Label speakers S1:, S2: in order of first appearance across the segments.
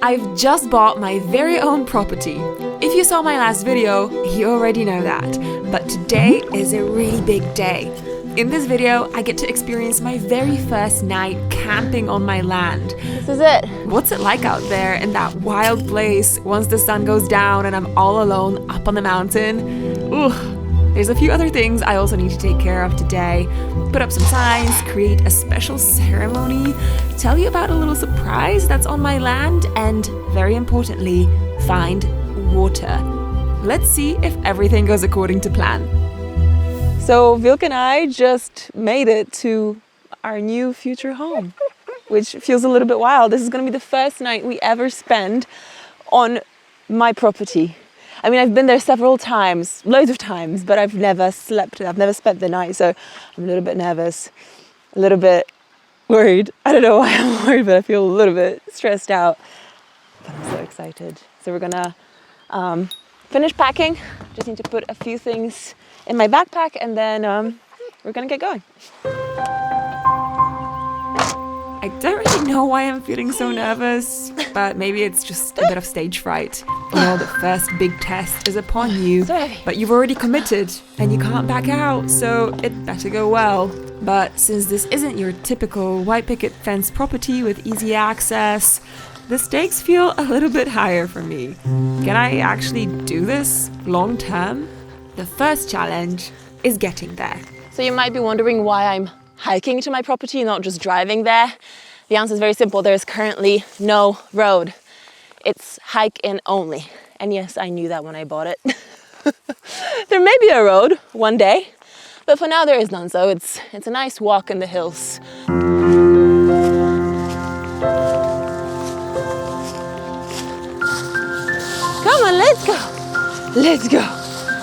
S1: I've just bought my very own property. If you saw my last video, you already know that. But today is a really big day. In this video, I get to experience my very first night camping on my land.
S2: This is it.
S1: What's it like out there in that wild place once the sun goes down and I'm all alone up on the mountain? Ooh. There's a few other things I also need to take care of today. Put up some signs, create a special ceremony, tell you about a little surprise that's on my land, and very importantly, find water. Let's see if everything goes according to plan. So Vilk and I just made it to our new future home, which feels a little bit wild. This is going to be the first night we ever spend on my property. I mean, I've been there several times, loads of times, but I've never spent the night, so I'm a little bit nervous, a little bit worried. I don't know why I'm worried, but I feel a little bit stressed out. But I'm so excited. So we're gonna finish packing. Just need to put a few things in my backpack, and then we're gonna get going. I don't really know why I'm feeling so nervous, but maybe it's just a bit of stage fright. You know, the first big test is upon you, but you've already committed and you can't back out, so it better go well. But since this isn't your typical white picket fence property with easy access, the stakes feel a little bit higher for me. Can I actually do this long term? The first challenge is getting there. So you might be wondering why I'm hiking to my property, not just driving there. The answer is very simple. There is currently no road. It's hike in only. And yes, I knew that when I bought it. There may be a road one day, but for now there is none. So it's a nice walk in the hills. Come on, let's go. Let's go.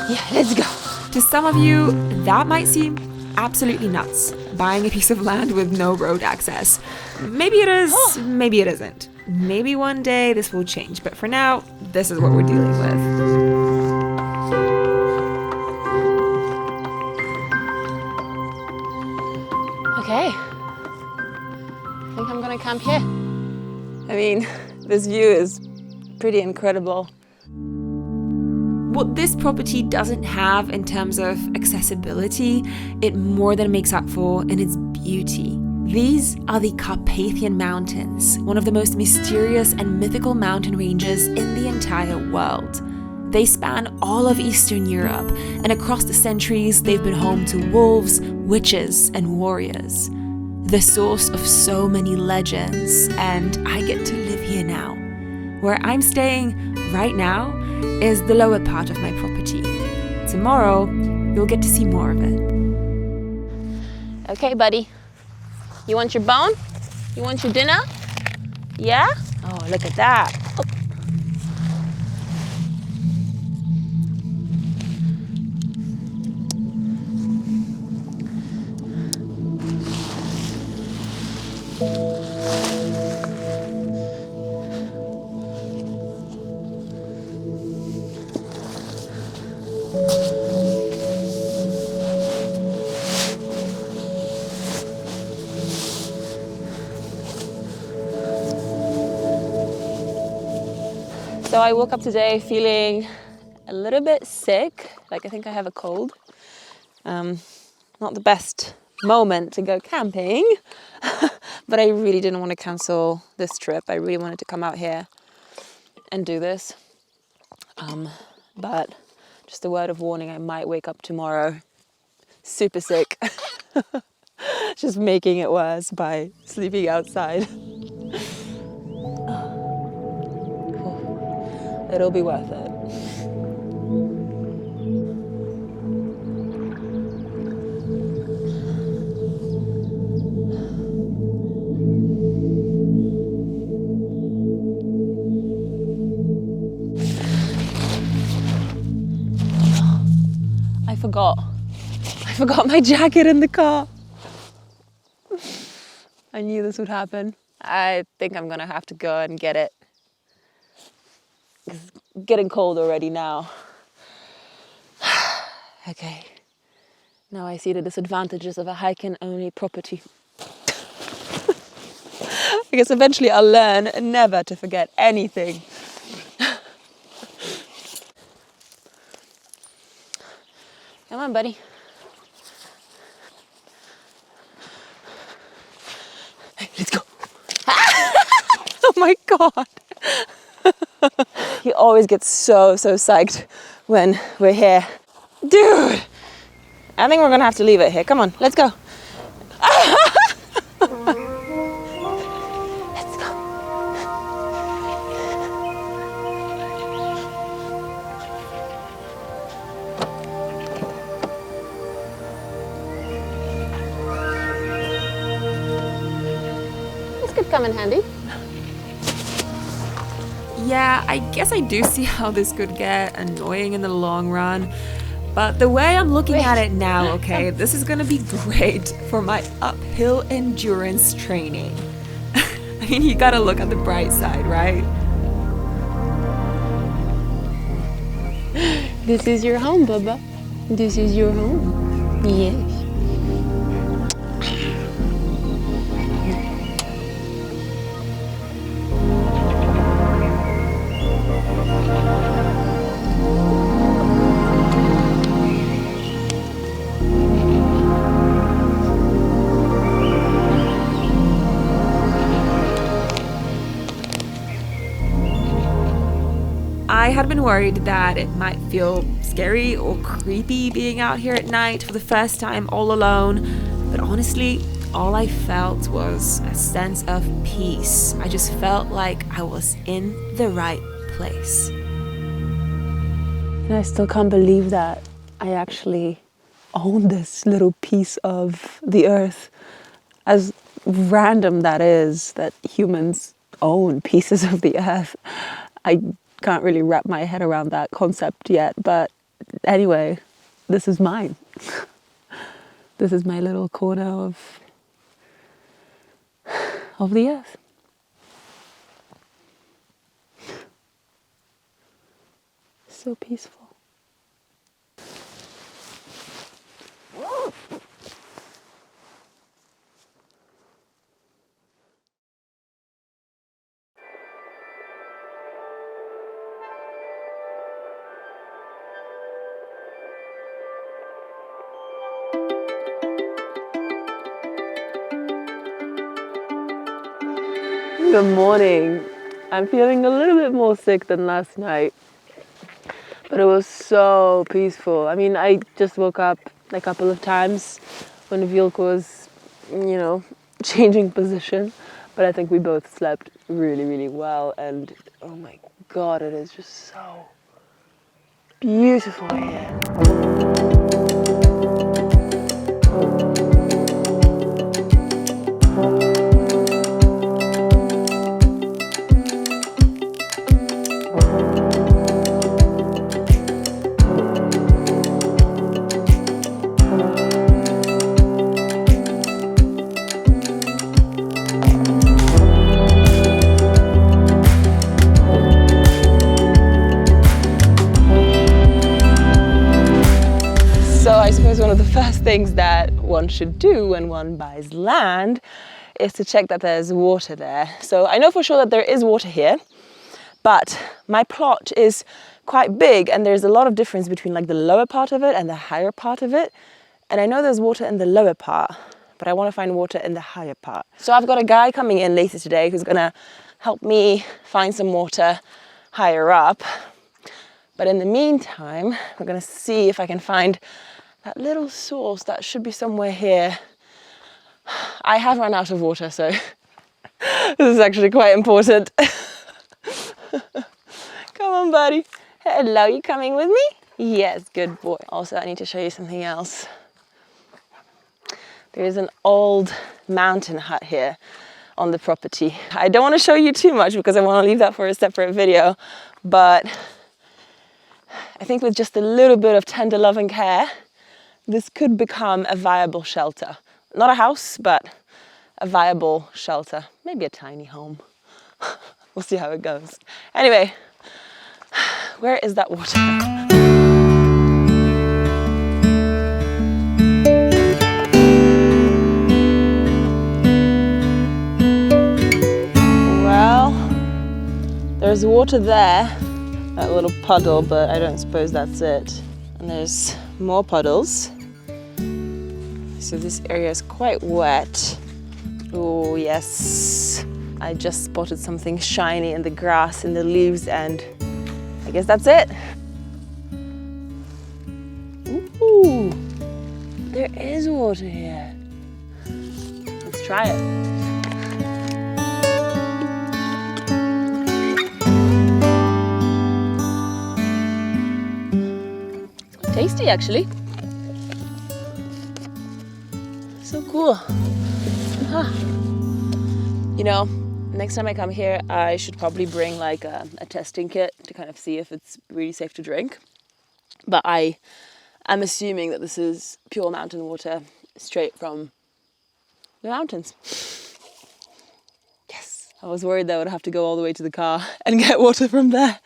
S1: Yeah, let's go. To some of you, that might seem absolutely nuts, buying a piece of land with no road access. Maybe it is, maybe it isn't. Maybe one day this will change, but for now, this is what we're dealing with. Okay, I think I'm gonna camp here. I mean, this view is pretty incredible. What this property doesn't have in terms of accessibility, it more than makes up for in its beauty. These are the Carpathian Mountains, one of the most mysterious and mythical mountain ranges in the entire world. They span all of Eastern Europe, and across the centuries, they've been home to wolves, witches, and warriors. The source of so many legends, and I get to live here now. Where I'm staying right now is the lower part of my property. Tomorrow, you'll get to see more of it. Okay, buddy. You want your bone? You want your dinner? Yeah? Oh, look at that. Oh. So I woke up today feeling a little bit sick, like I think I have a cold. Not the best moment to go camping, but I really didn't want to cancel this trip. I really wanted to come out here and do this. But just a word of warning, I might wake up tomorrow super sick. Just making it worse by sleeping outside. It'll be worth it. I forgot my jacket in the car. I knew this would happen. I think I'm gonna have to go and get it. It's getting cold already now. Okay, now I see the disadvantages of a hike-in only property.
S2: I guess eventually I'll learn never to forget anything. Come on, buddy. Hey, let's go. Oh my God. He always gets so psyched when we're here. Dude, I think we're gonna have to leave it here. Come on, let's go. Let's go. This could come in handy.
S1: Yeah, I guess I do see how this could get annoying in the long run. But the way I'm looking at it now, okay, this is gonna be great for my uphill endurance training. I mean, you gotta look at the bright side, right?
S2: This is your home, Bubba. This is your home. Yes.
S1: I had been worried that it might feel scary or creepy being out here at night for the first time all alone, but honestly, all I felt was a sense of peace. I just felt like I was in the right place.
S2: And I still can't believe that I actually own this little piece of the earth. As random that is, that humans own pieces of the earth. I can't really wrap my head around that concept yet, but anyway, this is mine. This is my little corner of the earth. So peaceful. Good morning. I'm feeling a little bit more sick than last night, but it was so peaceful. I mean, I just woke up a couple of times when Wheelock was, changing position, but I think we both slept really, really well, and oh my God, it is just so beautiful here. One of the first things that one should do when one buys land is to check that there's water there. So I know for sure that there is water here, but my plot is quite big and there's a lot of difference between like the lower part of it and the higher part of it. And I know there's water in the lower part, but I want to find water in the higher part. So I've got a guy coming in later today who's gonna help me find some water higher up. But in the meantime, we're gonna see if I can find that little source that should be somewhere here. I have run out of water, so this is actually quite important. Come on, buddy. Hello, you coming with me? Yes, good boy. Also, I need to show you something else. There is an old mountain hut here on the property. I don't want to show you too much because I want to leave that for a separate video, but I think with just a little bit of tender love and care, this could become a viable shelter. Not a house, but a viable shelter. Maybe a tiny home. We'll see how it goes. Anyway, where is that water? there's water there, that little puddle, but I don't suppose that's it. And there's more puddles. So this area is quite wet. Oh yes, I just spotted something shiny in the grass, in the leaves, and I guess that's it. Ooh, there is water here. Let's try it. Tasty, actually. So cool. Huh. You know, next time I come here, I should probably bring like a testing kit to kind of see if it's really safe to drink. But I'm assuming that this is pure mountain water straight from the mountains. Yes. I was worried that I would have to go all the way to the car and get water from there.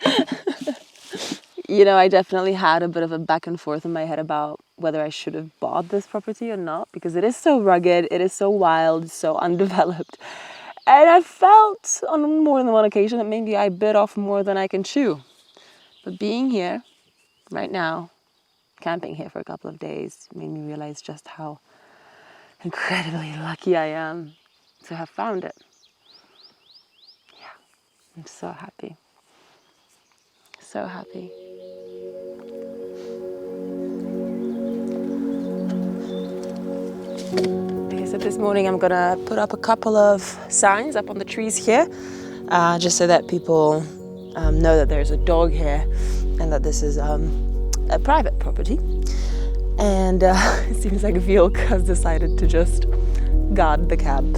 S2: You know, I definitely had a bit of a back and forth in my head about whether I should have bought this property or not, because it is so rugged, it is so wild, so undeveloped. And I felt on more than one occasion that maybe I bit off more than I can chew. But being here right now, camping here for a couple of days, made me realize just how incredibly lucky I am to have found it. Yeah, I'm so happy. So happy. Okay, so this morning I'm gonna put up a couple of signs up on the trees here, just so that people know that there's a dog here and that this is a private property. And it seems like Wheelock has decided to just guard the camp.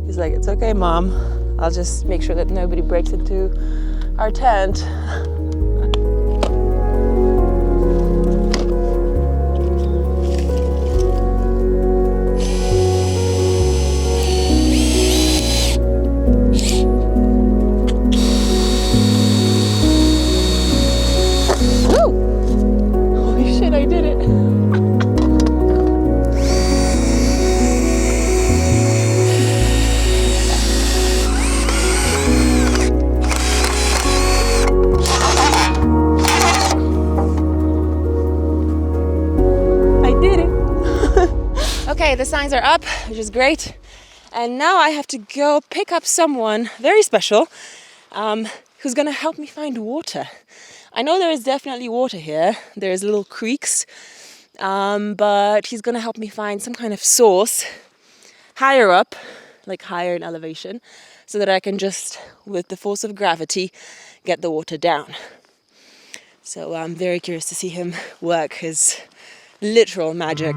S2: He's like, it's okay, Mom. I'll just make sure that nobody breaks into our tent. Okay, the signs are up, which is great. And now I have to go pick up someone very special who's gonna help me find water. I know there is definitely water here. There's little creeks, but he's gonna help me find some kind of source higher up, like higher in elevation, so that I can just, with the force of gravity, get the water down. So I'm very curious to see him work his literal magic.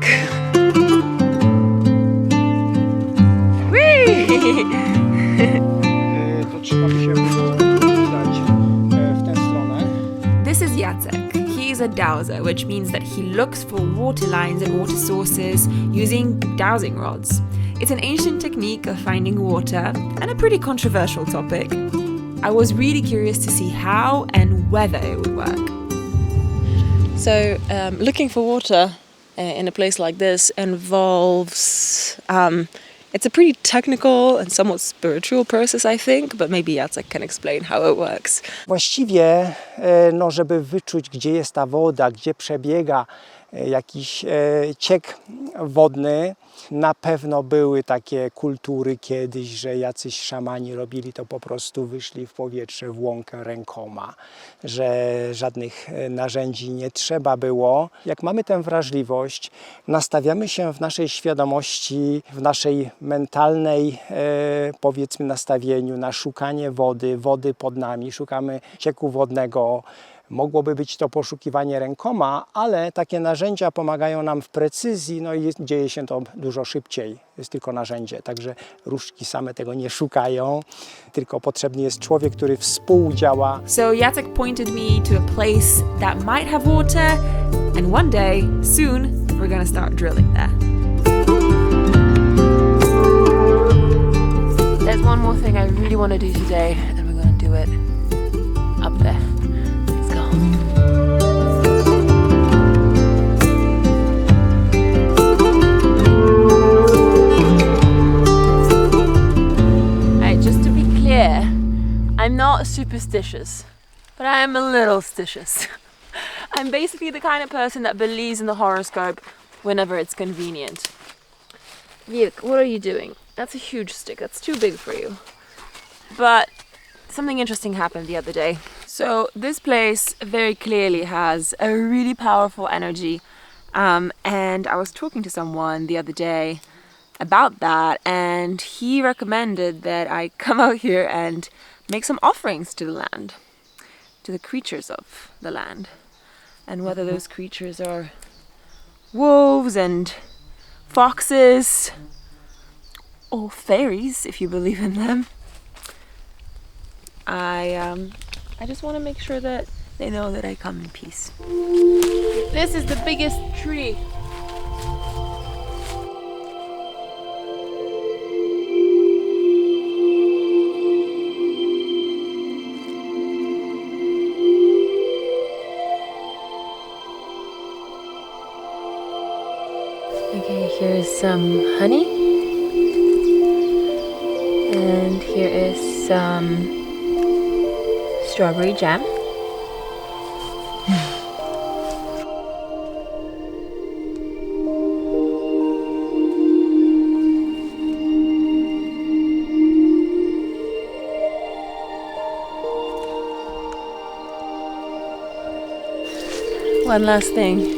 S1: This is Jacek. He's a dowser, which means that he looks for water lines and water sources using dowsing rods. It's an ancient technique of finding water and a pretty controversial topic. I was really curious to see how and whether it would work.
S2: So looking for water in a place like this involves it's a pretty technical and somewhat spiritual process, I think, but maybe Jacek can explain how it works.
S3: Właściwie, no, żeby wyczuć, gdzie jest ta woda, gdzie przebiega jakiś ciek wodny, na pewno były takie kultury kiedyś, że jacyś szamani robili to po prostu, wyszli w powietrze, w łąkę rękoma, że żadnych narzędzi nie trzeba było. Jak mamy tę wrażliwość, nastawiamy się w naszej świadomości, w naszej mentalnej, powiedzmy, nastawieniu na szukanie wody pod nami, szukamy cieku wodnego. Mogłoby być to poszukiwanie rękoma, ale takie narzędzia pomagają nam w precyzji, no i dzieje się to dużo szybciej. Jest tylko narzędzie, także różdżki same tego nie szukają, tylko potrzebny jest człowiek, który współdziała.
S1: So Jacek pointed me to a place that might have water, and one day, soon, we're gonna start drilling there.
S2: There's one more thing I really want to do today, and we're going to do it up there.
S1: Alright, just to be clear,
S2: I'm not superstitious, but I am a little stitious. I'm basically the kind of person that believes in the horoscope whenever it's convenient. Wheelock, what are you doing? That's a huge stick. That's too big for you. But something interesting happened the other day. So this place very clearly has a really powerful energy. And I was talking to someone the other day about that, and he recommended that I come out here and make some offerings to the land, to the creatures of the land. And whether those creatures are wolves and foxes, or fairies, if you believe in them. I just want to make sure that they know that I come in peace. This is the biggest tree. Okay, here's some honey. And here is some strawberry jam. One last thing.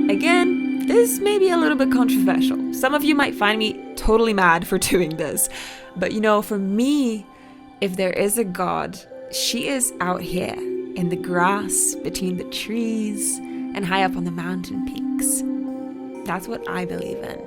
S1: Again, this may be a little bit controversial. Some of you might find me totally mad for doing this. But you know, for me, if there is a God, she is out here in the grass, between the trees, and high up on the mountain peaks. That's what I believe in.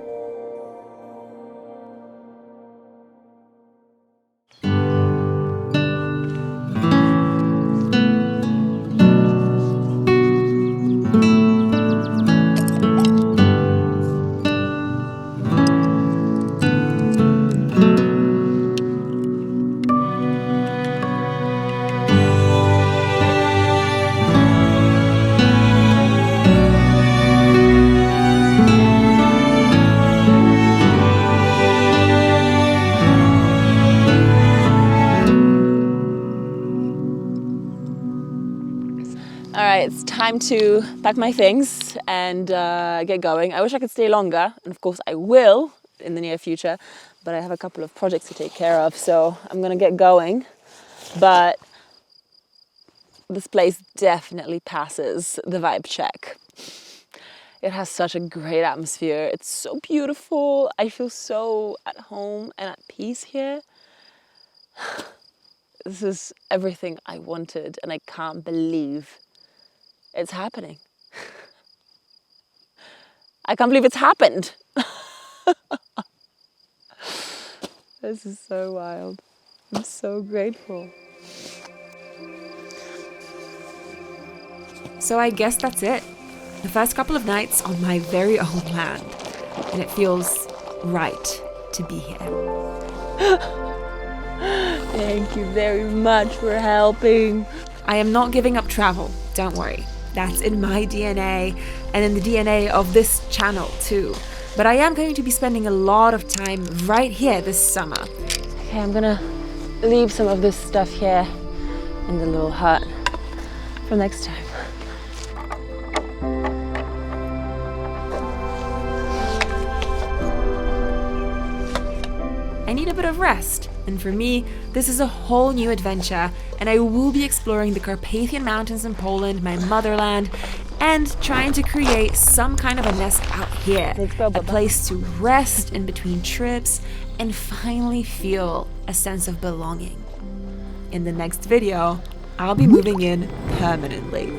S2: It's time to pack my things and get going. I wish I could stay longer, and of course I will in the near future, but I have a couple of projects to take care of, so I'm gonna get going. But this place definitely passes the vibe check. It has such a great atmosphere. It's so beautiful. I feel so at home and at peace here. This is everything I wanted, and I can't believe it's happening. I can't believe it's happened. This is so wild. I'm so grateful.
S1: So I guess that's it. The first couple of nights on my very own land. And it feels right to be here.
S2: Thank you very much for helping.
S1: I am not giving up travel, don't worry. That's in my DNA and in the DNA of this channel too. But I am going to be spending a lot of time right here this summer.
S2: Okay, I'm gonna leave some of this stuff here in the little hut for next time.
S1: I need a bit of rest, and for me, this is a whole new adventure, and I will be exploring the Carpathian Mountains in Poland, my motherland, and trying to create some kind of a nest out here, a place to rest in between trips and finally feel a sense of belonging. In the next video, I'll be moving in permanently.